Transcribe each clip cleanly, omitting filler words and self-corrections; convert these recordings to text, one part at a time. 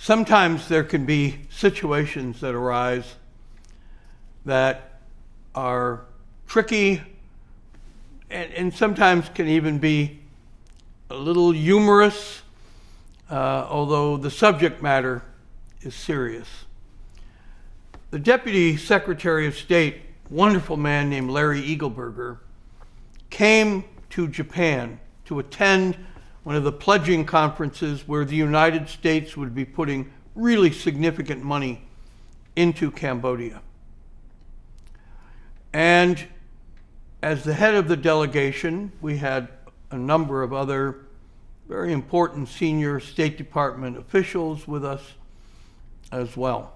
sometimes there can be situations that arise that are tricky and sometimes can even be a little humorous, although the subject matter is serious. The Deputy Secretary of State, wonderful man named Larry Eagleburger, came to Japan to attend one of the pledging conferences where the United States would be putting really significant money into Cambodia. And as the head of the delegation, we had a number of other very important senior State Department officials with us as well.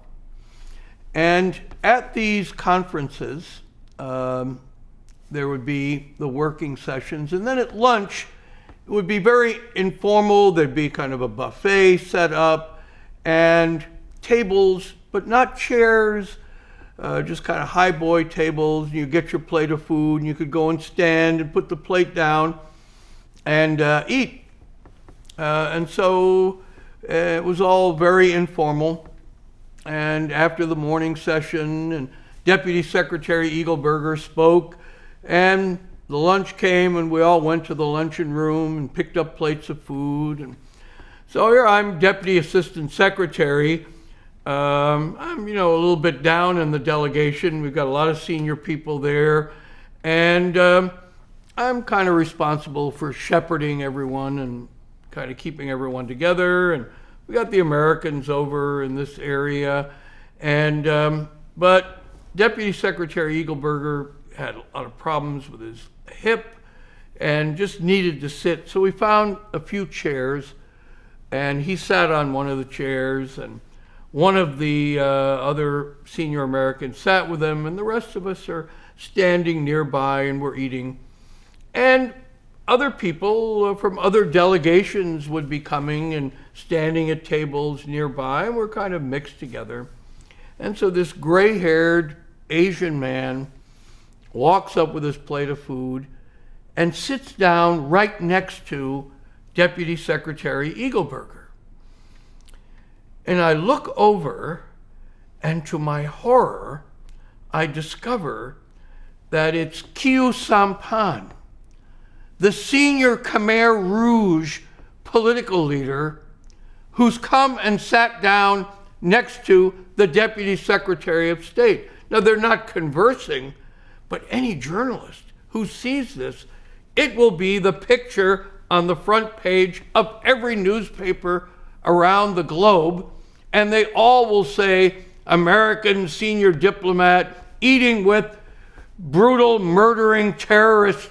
And at these conferences, there would be the working sessions, and then at lunch, it would be very informal. There'd be kind of a buffet set up and tables, but not chairs, just kind of high-boy tables. You get your plate of food, and you could go and stand and put the plate down and eat. And so it was all very informal. And after the morning session, and Deputy Secretary Eagleburger spoke, and the lunch came, and we all went to the luncheon room and picked up plates of food. And so here I'm Deputy Assistant Secretary. I'm, a little bit down in the delegation. We've got a lot of senior people there. And I'm kind of responsible for shepherding everyone and kind of keeping everyone together. And we got the Americans over in this area. And, but Deputy Secretary Eagleburger had a lot of problems with his hip and just needed to sit. So we found a few chairs, and he sat on one of the chairs, and one of the other senior Americans sat with him, and the rest of us are standing nearby and we're eating. And other people from other delegations would be coming and standing at tables nearby, and we're kind of mixed together. And so this gray-haired Asian man walks up with his plate of food and sits down right next to Deputy Secretary Eagleburger. And I look over, and to my horror, I discover that it's Khieu Samphan, the senior Khmer Rouge political leader, who's come and sat down next to the Deputy Secretary of State. Now, they're not conversing, but any journalist who sees this, it will be the picture on the front page of every newspaper around the globe, and they all will say, American senior diplomat eating with brutal, murdering terrorist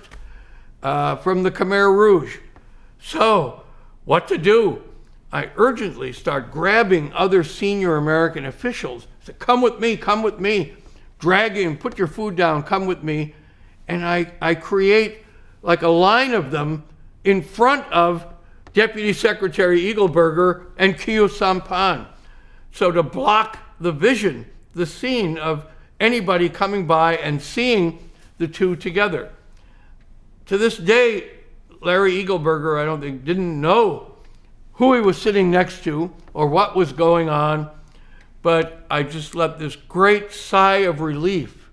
from the Khmer Rouge. So, what to do? I urgently start grabbing other senior American officials. I say, come with me, dragging, put your food down, come with me. And I create like a line of them in front of Deputy Secretary Eagleburger and Khieu Samphan. So to block the vision, the scene of anybody coming by and seeing the two together. To this day, Larry Eagleburger, I don't think, didn't know who he was sitting next to or what was going on, but I just let this great sigh of relief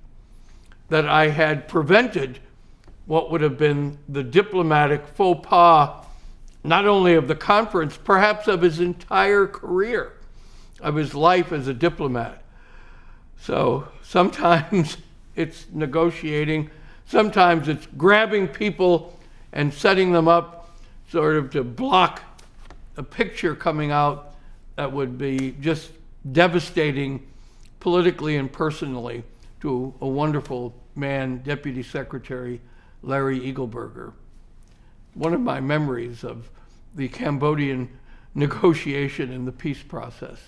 that I had prevented what would have been the diplomatic faux pas, not only of the conference, perhaps of his entire career, of his life as a diplomat. So sometimes it's negotiating, sometimes it's grabbing people and setting them up sort of to block a picture coming out that would be just devastating politically and personally to a wonderful man, Deputy Secretary Larry Eagleburger. One of my memories of the Cambodian negotiation and the peace process.